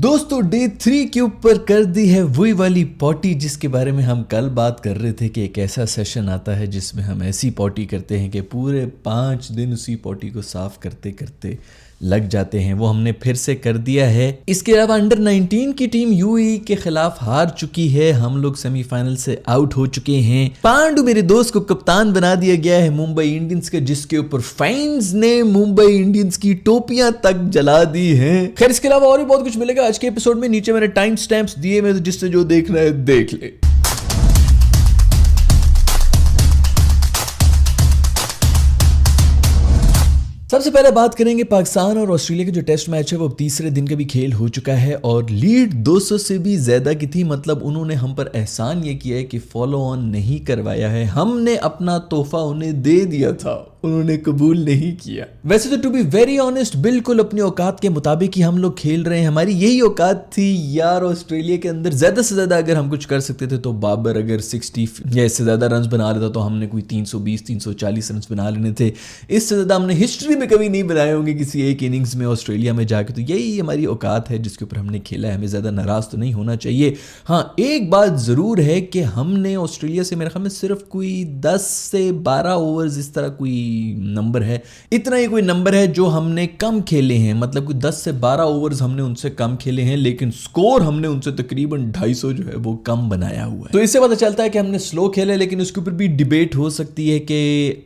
दोस्तों डे 3 के ऊपर कर दी है वही वाली पॉटी जिसके बारे में हम कल बात कर रहे थे कि एक ऐसा सेशन आता है जिसमें हम ऐसी पॉटी करते हैं कि पूरे 5 दिन उसी पॉटी को साफ करते करते लग जाते हैं। वो हमने फिर से कर दिया है। इसके अलावा अंडर 19 की टीम यूएई के खिलाफ हार चुकी है। हम लोग सेमीफाइनल से आउट हो चुके हैं। पांडु मेरे दोस्त को कप्तान बना दिया गया है मुंबई इंडियंस के, जिसके ऊपर फैंस ने मुंबई इंडियंस की टोपियां तक जला दी हैं। खैर इसके अलावा और भी बहुत कुछ मिलेगा आज के एपिसोड में। नीचे मैंने टाइम स्टैम्प्स दिए में, जिससे जो देखना है देख ले। सबसे पहले बात करेंगे पाकिस्तान और ऑस्ट्रेलिया के जो टेस्ट मैच है वो अब तीसरे दिन का भी खेल हो चुका है और लीड 200 से भी ज्यादा की थी। मतलब उन्होंने हम पर एहसान ये किया है कि फॉलो ऑन नहीं करवाया है। हमने अपना तोहफा उन्हें दे दिया था, उन्होंने कबूल नहीं किया। वैसे तो टू बी वेरी ऑनेस्ट बिल्कुल अपनी औकात के मुताबिक ही हम लोग खेल रहे हैं। हमारी यही औकात थी यार ऑस्ट्रेलिया के अंदर। ज्यादा से ज्यादा अगर हम कुछ कर सकते थे तो बाबर अगर 60 या इससे ज्यादा रन बना लेता तो हमने कोई 320 340 रन बना लेने थे। इससे ज्यादा हमने हिस्ट्री में कभी नहीं बनाए होंगे किसी एक इनिंग्स में ऑस्ट्रेलिया में जाके। तो यही हमारी औकात है जिसके ऊपर हमने खेला है। हमें ज्यादा नाराज तो नहीं होना चाहिए। हाँ एक बात जरूर है कि हमने ऑस्ट्रेलिया से मेरे ख्याल में सिर्फ कोई 10 से 12 ओवर्स इस तरह कोई नंबर है, इतना ही कोई नंबर है जो हमने कम खेले हैं। मतलब कोई 10 से 12 ओवर्स हमने उनसे कम खेले हैं, लेकिन स्कोर हमने उनसे तकरीबन 250 जो है वो कम बनाया हुआ है। तो इससे पता चलता है कि हमने स्लो खेले। लेकिन उसके ऊपर भी डिबेट हो सकती है कि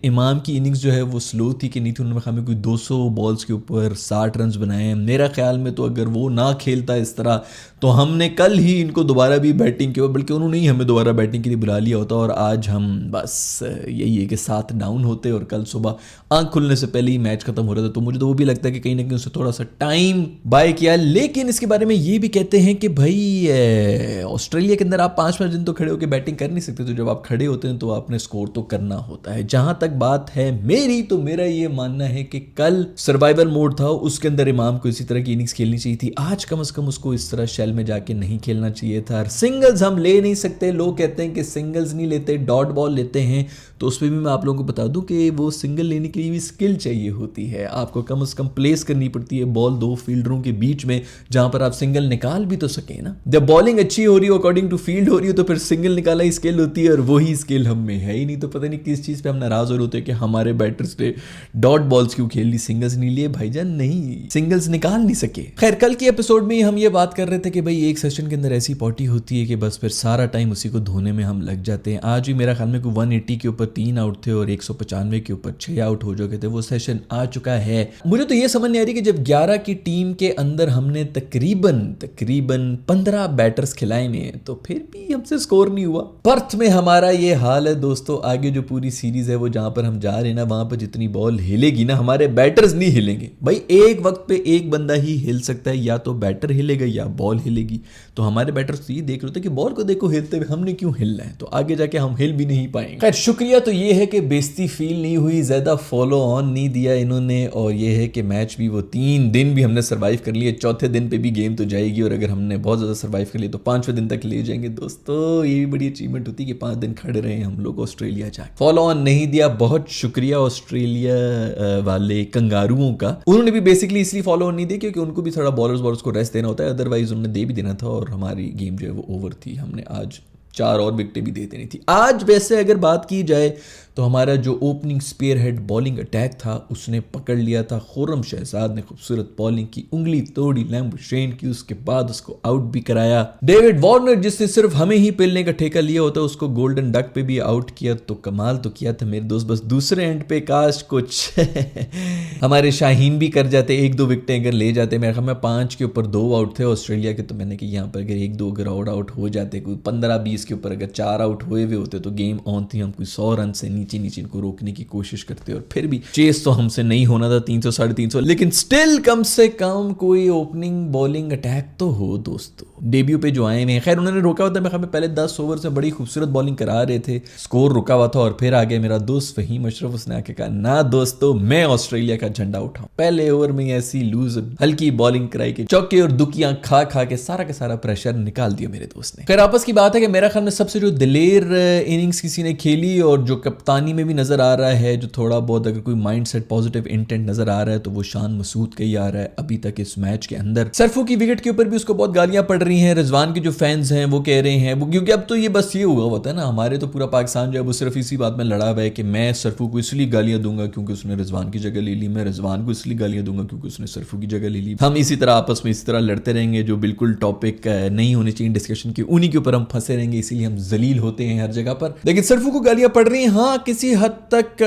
इमाम की इनिंग्स जो है वो स्लो थी कि नहीं थी। उन्होंने हमें कोई 200 बॉल्स के ऊपर 60 रन बनाए हैं। मेरा ख्याल में तो अगर वो ना खेलता इस तरह तो हमने कल ही इनको दोबारा भी बैटिंग की, बल्कि उन्होंने ही हमें दोबारा बैटिंग के लिए बुला लिया होता और आज हम बस यही है कि 7 डाउन होते और कल सुबह आंख खुलने से पहले ही मैच खत्म हो रहा था। तो मुझे तो वो भी लगता है कि कहीं ना कहीं उससे थोड़ा सा टाइम बाय किया। लेकिन इसके बारे में ये भी कहते हैं कि भाई ऑस्ट्रेलिया के अंदर आप 5-5 दिन तो खड़े होकर बैटिंग कर नहीं सकते। तो जब आप खड़े होते हैं तो आपने स्कोर तो करना होता है। जहां तक बात है मेरी, तो मेरा ये मानना है कि कल सर्वाइवल मोड था, उसके अंदर इमाम को इसी तरह की इनिंग्स खेलनी चाहिए थी। आज कम से कम उसको इस तरह शेल में जाके नहीं खेलना चाहिए था। सिंगल्स हम ले नहीं सकते। लोग कहते हैं कि सिंगल्स नहीं लेते, डॉट बॉल लेते हैं। तो उस पर भी मैं आप लोगों को बता दूं कि वो सिंगल लेने के लिए भी स्किल चाहिए होती है। आपको कम से कम प्लेस करनी पड़ती है बॉल 2 फील्डरों के बीच में, जहां पर आप सिंगल निकाल भी तो सके ना। जब बॉलिंग अच्छी हो रही हो, अकॉर्डिंग टू फील्ड हो रही हो, तो फिर सिंगल निकाला ही स्किल होती है और वही स्किल हम में है ही नहीं। तो पता नहीं किस चीज पे हम नाराज हो रहे होते हैं कि हमारे बैटर्स ने डॉट बॉल्स क्यों खेल ली, सिंगल्स नहीं लिए। भाईजान नहीं, सिंगल्स निकाल नहीं सके। खैर कल के एपिसोड में हम ये बात कर रहे थे कि भाई एक सेशन के अंदर ऐसी पॉटी होती है कि बस फिर सारा टाइम उसी को धोने में हम लग जाते हैं। आज भी मेरा ख्याल में 180 के ऊपर 3 आउट थे और 195 के ऊपर 6 आउट हो चुके थे। वो सेशन आ चुका है। मुझे तो ये समझ नहीं आ रही कि जब 11 की टीम के अंदर हमने तकरीबन 15 बैटर्स खिलाए हैं तो फिर भी हमसे स्कोर नहीं हुआ। पर्थ में हमारा ये हाल है दोस्तों। आगे जो पूरी सीरीज है वो जहां पर हम जा रहे हैं ना, वहां पर जितनी बॉल हिलेगी ना, हमारे बैटर्स नहीं हिलेंगे। भाई एक वक्त पे एक बंदा ही हिल सकता है, या तो बैटर हिलेगा या बॉल हिलेगी। तो हमारे बैटर्स तो ये देख रहे थे कि बॉल को देखो हिलते हुए, हमने क्यों हिलना है। तो आगे जाके हम हिल भी नहीं पाएंगे। खैर शुक्रिया तो ये है कि बेइज्जती फील नहीं हुई, ज्यादा फॉलो ऑन नहीं दिया इन्होंने। और ये है कि मैच भी वो 3 दिन भी हमने सर्वाइव कर लिए। चौथे दिन पे भी गेम तो जाएगी और अगर हमने बहुत ज्यादा सर्वाइव कर लिया तो 5वें दिन तक ले जाएंगे। दोस्तों ये भी बड़ी अचीवमेंट होती है कि 5 दिन खड़े रहे हम लोग ऑस्ट्रेलिया जाके। फॉलो ऑन नहीं दिया, बहुत शुक्रिया ऑस्ट्रेलिया वाले कंगारुओं का। उन्होंने भी बेसिकली इसलिए फॉलो ऑन नहीं दिया क्योंकि उनको भी थोड़ा बॉलर्स को रेस्ट देना होता है। अदरवाइज उन्होंने दे भी देना था और हमारी गेम जो है वो ओवर थी। हमने आज 4 और विकेटें भी दे देनी थी। आज वैसे अगर बात की जाए तो हमारा जो opening spearhead bowling attack था उसने पकड़ लिया था। खुर्रम शहजाद ने खूबसूरत बॉलिंग की, उंगली तोड़ी लैम्बोर्गिनी की, उसके बाद उसको आउट भी कराया। डेविड वार्नर जिसने सिर्फ हमें ही पेलने का ठेका लिया होता उसको गोल्डन डक पे भी आउट किया। तो कमाल तो किया था मेरे दोस्त। बस दूसरे एंड पे काश कुछ हमारे शाहीन भी कर जाते, 1-2 विकेटें अगर ले जाते। मेरे ख्याल में 5 के ऊपर 2 आउट थे ऑस्ट्रेलिया के। तो मैंने कि यहाँ पर अगर 1-2 अगर और आउट हो जाते, कोई 15-20 के ऊपर अगर 4 आउट हुए हुए होते तो गेम ऑन थी। हम कोई 100 रन से नीचे इनको रोकने की कोशिश करते और फिर भी चेस तो हमसे नहीं होना था 300 350। लेकिन स्टिल कम से कम कोई ओपनिंग बॉलिंग अटैक तो हो दोस्तों। डेब्यू पे जो आए हैं, खैर उन्होंने रोका हुआ था। मैं पहले 10 ओवर से बड़ी खूबसूरत बॉलिंग करा रहे थे, स्कोर रुका हुआ था और फिर आगे मेरा दोस्त फहीम अशरफ, उसने आके कहा ना दोस्तों मैं ऑस्ट्रेलिया का झंडा उठाऊं। पहले ओवर में ऐसी लूज हल्की बॉलिंग कराई के चौके और दुकियां खा खा के सारा का सारा प्रेशर निकाल दिया मेरे दोस्त ने। खैर आपस की बात है कि मेरा ख्याल में सबसे जो दिलेर इनिंग्स किसी ने खेली और जो कप्तान कप्तानी में भी नजर आ रहा है, जो थोड़ा बहुत अगर कोई माइंडसेट पॉजिटिव इंटेंट नजर आ रहा है तो वो शान मसूद का ही आ रहा है अभी तक इस मैच के अंदर। सरफू की विकेट के ऊपर भी उसको बहुत गालियां पड़ रही हैं। रिजवान के जो फैंस हैं वो कह रहे हैं, वो क्योंकि अब तो ये बस ये हुआ होता है ना, हमारे तो पूरा पाकिस्तान जो है वो सिर्फ इसी बात में लड़ा हुआ है कि मैं सरफू को इसलिए गालियां दूंगा क्योंकि उसने रिजवान की जगह ले ली, मैं रिजवान को इसलिए गालियां दूंगा क्योंकि उसने सरफू की जगह ले ली। हम इसी तरह आपस में इस तरह लड़ते रहेंगे, जो बिल्कुल टॉपिक नहीं होनी चाहिए डिस्कशन की, उन्हीं के ऊपर हम फंसे रहेंगे, इसीलिए हम जलील होते हैं हर जगह पर। लेकिन सरफू को गालियां पड़ रही हैं, हाँ किसी हद तक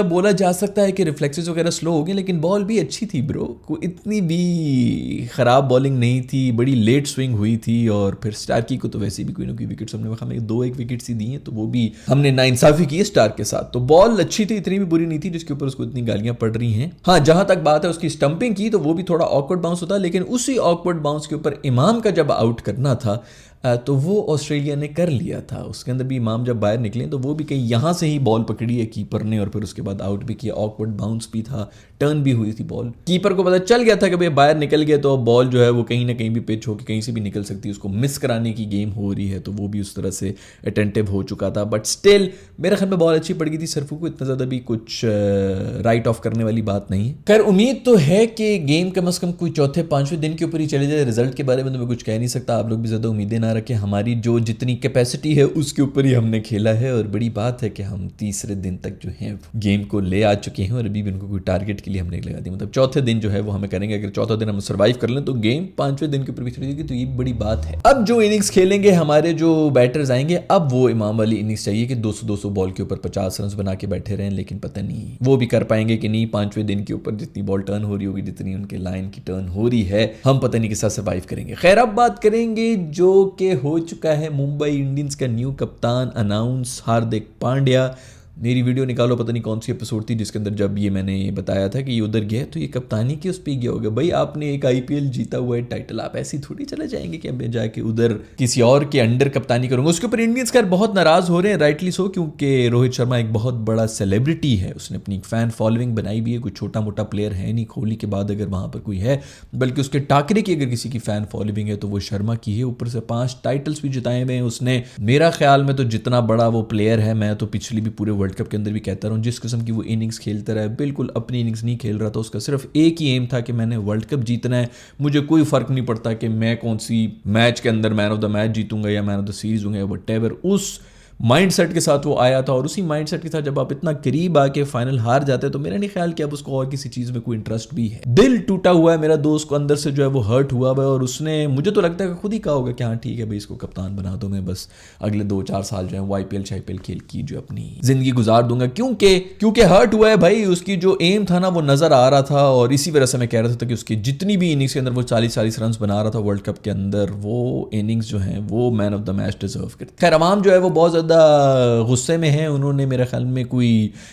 बोला जा सकता है कि रिफ्लेक्सेस वगैरह स्लो हो गए, लेकिन बॉल भी अच्छी थी ब्रो, को इतनी भी खराब बॉलिंग नहीं थी, बड़ी लेट स्विंग हुई थी। और फिर स्टार्की को तो वैसे भी कोई ना कोई विकेट हमने हमें 2-1 विकेट सी दी है, तो वो भी हमने नाइंसाफी की है स्टार्क के साथ। तो बॉल अच्छी थी, इतनी भी बुरी नहीं थी जिसके ऊपर उसको इतनी गालियां पड़ रही हैं। हाँ जहां तक बात है उसकी स्टंपिंग की, तो वो भी थोड़ा ऑकवर्ड बाउंस होता, लेकिन उसी ऑकवर्ड बाउंस के ऊपर इमाम का जब आउट करना था तो वो ऑस्ट्रेलिया ने कर लिया था। उसके अंदर भी इमाम जब बाहर निकले तो वो भी कहीं यहाँ से ही बॉल पकड़ी है कीपर ने, और फिर उसके बाद आउट भी किया, ऑकवर्ड बाउंस भी था, टर्न भी हुई थी बॉल। कीपर को पता चल गया था कि भाई बाहर निकल गया तो बॉल जो है वो कहीं ना कहीं भी पिच होकर कहीं से भी निकल सकती है, उसको मिस कराने की गेम हो रही है, तो वो भी उस तरह से अटेंटिव हो चुका था। बट स्टिल मेरे ख्याल में बॉल अच्छी पड़ गई थी सरफू को, इतना ज़्यादा भी कुछ राइट ऑफ करने वाली बात नहीं है। खैर उम्मीद तो है कि गेम कम से कम कोई चौथे पांचवें दिन के ऊपर ही चले जाए। रिजल्ट के बारे में तो मैं कुछ कह नहीं सकता, आप लोग भी ज़्यादा उम्मीदें ना रखें, हमारी जो जितनी कैपेसिटी है उसके ऊपर ही हमने खेला है। और बड़ी बात है कि हम तीसरे दिन तक जो है गेम को ले आ चुके हैं और अभी भी उनको कोई टारगेट के लिए हमने लगा दी, मतलब चौथे दिन जो है वो हमें करेंगे। अगर चौथा दिन हम सर्वाइव कर लें तो गेम पांचवें दिन के ऊपर भी चली जाएगी, तो ये बड़ी बात है। अब जो इनिंग्स खेलेंगे हमारे जो बैटर्स आएंगे, अब वो इमाम वाली इनिंग्स चाहिए कि 200 बॉल के ऊपर 50 रन बना के बैठे रहें, लेकिन पता नहीं वो भी कर पाएंगे कि नहीं। पांचवें दिन के ऊपर जितनी बॉल टर्न हो रही होगी, जितनी उनके लाइन की टर्न हो रही है, हम पता नहीं किस तरह सर्वाइव करेंगे। खैर अब बात करेंगे जो कि हो चुका है मुंबई इंडियंस का न्यू कप्तान अनाउंस, हार्दिक पांड्या। मेरी वीडियो निकालो, पता नहीं कौन सी एपिसोड थी जिसके अंदर जब ये मैंने बताया था कि ये उधर गया तो ये कप्तानी की उस पे गया होगा। भाई आपने एक आईपीएल जीता हुआ है टाइटल, आप ऐसी थोड़ी चले जाएंगे कि मैं जाके उधर किसी और के अंडर कप्तानी करूंगा। उसके ऊपर इंडियंस खैर बहुत नाराज हो रहे हैं, राइटली सो, क्योंकि रोहित शर्मा एक बहुत बड़ा सेलिब्रिटी है, उसने अपनी फैन फॉलोइंग बनाई भी है, कोई छोटा मोटा प्लेयर है नहीं कोहली के बाद अगर वहां पर कोई है, बल्कि उसके टाकरे की अगर किसी की फैन फॉलोइंग है तो वो शर्मा की है। ऊपर से 5 टाइटल्स भी जिताए हुए हैं उसने। मेरा ख्याल में तो जितना बड़ा वो प्लेयर है, मैं तो पिछली भी पूरे वर्ल्ड कप के अंदर भी कहता हूं, जिस किस्म की वो इनिंग्स खेलता रहा है, बिल्कुल अपनी इनिंग्स नहीं खेल रहा था, उसका सिर्फ एक ही एम था कि मैंने वर्ल्ड कप जीतना है, मुझे कोई फर्क नहीं पड़ता कि मैं कौन सी मैच के अंदर मैन ऑफ द मैच जीतूंगा या मैन ऑफ द सीरीज होंगे, वटेवर। उस माइंडसेट के साथ वो आया था, और उसी माइंडसेट के साथ जब आप इतना करीब आके फाइनल हार जाते हैं तो मेरा नहीं ख्याल कि अब उसको और किसी चीज में कोई इंटरेस्ट भी है। दिल टूटा हुआ है मेरा दोस्त को अंदर से, जो है वो हर्ट हुआ है, और उसने मुझे तो लगता है कि खुद ही कहा होगा कि हाँ ठीक है भाई इसको कप्तान बना दो, मैं बस अगले 2-4 साल जो है वो आईपीएल शाईपीएल खेल की जो अपनी जिंदगी गुजार दूंगा, क्योंकि हर्ट हुआ है भाई। उसकी जो एम था ना वो नजर आ रहा था, और इसी वजह से मैं कह रहा था कि उसकी जितनी भी इनिंग्स के अंदर वो 40 रन बना रहा था वर्ल्ड कप के अंदर, वो इनिंग्स जो है वो man of the match deserve करती। खैर अवाम जो है वो बहुत ज्यादा गुस्से में है, उन्होंने मेरे ख्याल में कोई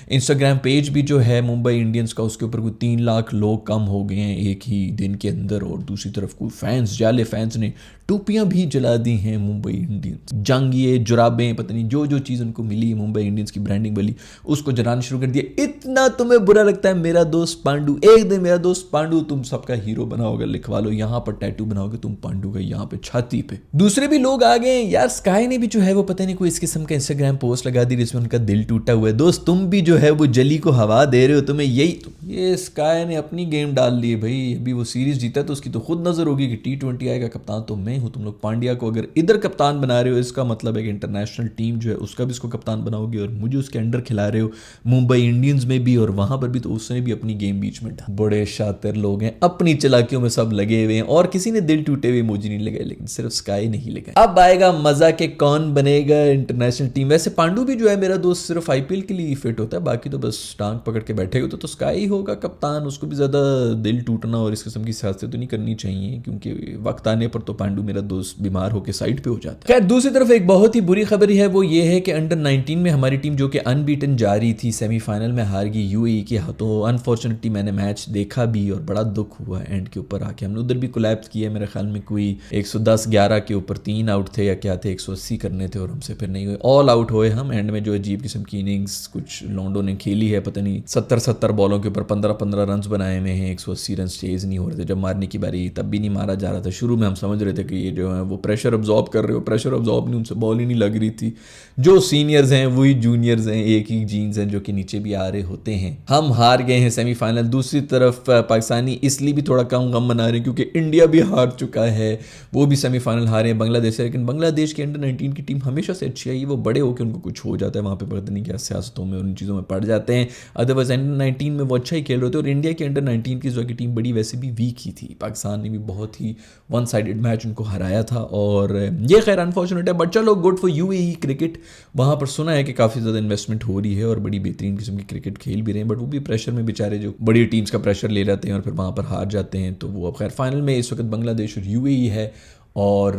इंस्टाग्राम पेज भी जो है मुंबई इंडियंस का, उसके ऊपर कोई 3 लाख लोग कम हो गए हैं एक ही दिन के अंदर, और दूसरी तरफ कोई फैंस, जाले फैंस ने टोपियां भी जला दी हैं मुंबई इंडियंस, जंगिए जुराबें, पता नहीं जो जो चीज़ उनको मिली मुंबई इंडियंस की ब्रांडिंग वाली, उसको जलाना शुरू कर दिया। इतना तुम्हें बुरा लगता है मेरा दोस्त पांडु, एक दिन मेरा दोस्त पांडु तुम सबका हीरो बनाओगे, लिखवा लो यहाँ पर टैटू बनाओगे तुम पांडु का यहाँ पे छाती पे। दूसरे भी लोग आ गए यार, स्काई ने भी जो है वो पता नहीं कोई इस किस्म का इंस्टाग्राम पोस्ट लगा दी जिसमें उनका दिल टूटा हुआ है। दोस्त तुम भी जो है वो जली को हवा दे रहे हो, तुम्हें यही ये स्काई ने अपनी गेम डाल ली है भाई। अभी वो सीरीज जीता है तो उसकी तो खुद नजर होगी कि T20 आएगा, कप्तान तो मैं हूं, तुम लोग पांड्या को अगर इधर कप्तान बना रहे हो, इसका मतलब है कि इंटरनेशनल टीम जो है उसका भी इसको कप्तान बनाओगे, और मुझे उसके अंडर खिला रहे हो मुंबई इंडियंस में भी, और वहां पर भी तो उसने भी अपनी गेम बीच में डाल। बड़े शातिर लोग हैं, अपनी चलाकियों में सब लगे हुए हैं, और किसी ने दिल टूटे हुए इमोजी नहीं लगाए, लेकिन सिर्फ स्काई नहीं लगाए। अब आएगा मजा के कौन बनेगा इंटरनेशनल टीम। वैसे पांडु भी जो है मेरा दोस्त सिर्फ आईपीएल के लिए फिट होता है, बाकी तो बस टांग पकड़ के बैठे होते, तो स्काई होगा कप्तान। उसको भी ज्यादा दिल टूटना और इस किस्म की सियासत तो नहीं करनी चाहिए, क्योंकि वक्त आने पर तो पांडु मेरा दोस्त बीमार होकर साइड पे हो जाता है। खैर दूसरी तरफ एक बहुत ही बुरी खबर है, वो ये है कि अंडर 19 में हमारी टीम जो कि अनबीटन जा रही थी, सेमीफाइनल में हार गई यूएई के हाथों। अनफॉर्चुनेटली मैंने मैच देखा भी और बड़ा दुख हुआ एंड के ऊपर आके। हमने उधर भी कोलैप्स किया, मेरे ख्याल में कोई 110-11 के ऊपर 3 आउट थे या क्या थे, 180 करने थे और हमसे फिर नहीं हुए। ऑल आउट हुए हम। एंड में जो अजीब किस्म की इनिंग्स कुछ लॉन्डो ने खेली है, पता नहीं 70 बॉलों के ऊपर 15 रन बनाए हुए हैं, 180 रन चेज नहीं हो रहे थे। जब मारने की बारी तब भी नहीं मारा जा रहा था। शुरू में हम समझ रहे थे कि ये जो है वो प्रेशर अब्जॉर्ब कर रहे हो, प्रेशर अब्जॉर्ब नहीं, उनसे बॉल ही नहीं लग रही थी। जो सीनियर्स हैं वही जूनियर्स हैं, एक ही जीन्स हैं जो कि नीचे भी आ रहे होते हैं। हम हार गए हैं सेमीफाइनल। दूसरी तरफ पाकिस्तानी इसलिए भी थोड़ा कम गम मना रहे हैं क्योंकि इंडिया भी हार चुका है, वो भी सेमीफाइनल हारे हैं बांग्लादेश से। लेकिन बांग्लादेश की अंडर 19 की टीम हमेशा से अच्छी आई है। वो बड़े होकर उनको कुछ हो जाता है वहाँ पे, पता नहीं क्या सियासतों में उन चीज़ों में पड़ जाते हैं। अदरवाइज अंडर 19 में वो अच्छा ही खेल रहे थे। और इंडिया की अंडर 19 की जो की टीम बड़ी वैसे भी वीक ही थी। पाकिस्तान ने भी बहुत ही वन साइडेड मैच उनको हराया था। और ये खैर अनफॉर्चुनेट है, बट चलो गुड फॉर यूएई क्रिकेट। वहाँ पर सुना है कि काफ़ी ज़्यादा इन्वेस्टमेंट हो रही है और बड़ी बेहतरीन किस्म की क्रिकेट खेल भी रहे हैं। बट वो भी प्रेशर में बेचारे जो बड़ी टीम्स का प्रेशर ले जाते हैं और फिर वहाँ पर हार जाते हैं। तो वो अब खैर फाइनल में इस वक्त बांग्लादेश और यूएई है। और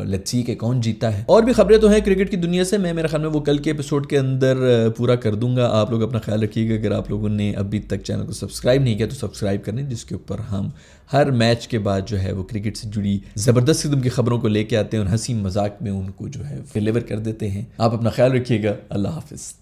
लेट्स सी के कौन जीता है। और भी खबरें तो हैं क्रिकेट की दुनिया से, मैं मेरे ख्याल में वो कल के एपिसोड के अंदर पूरा कर दूंगा। आप लोग अपना ख्याल रखिएगा। अगर आप लोगों ने अभी तक चैनल को सब्सक्राइब नहीं किया तो सब्सक्राइब करें, जिसके ऊपर हम हर मैच के बाद जो है वो क्रिकेट से जुड़ी ज़बरदस्त किस्म की खबरों को लेके आते हैं और हंसी मजाक में उनको जो है डिलीवर कर देते हैं। आप अपना ख्याल रखिएगा। अल्लाह हाफिज़।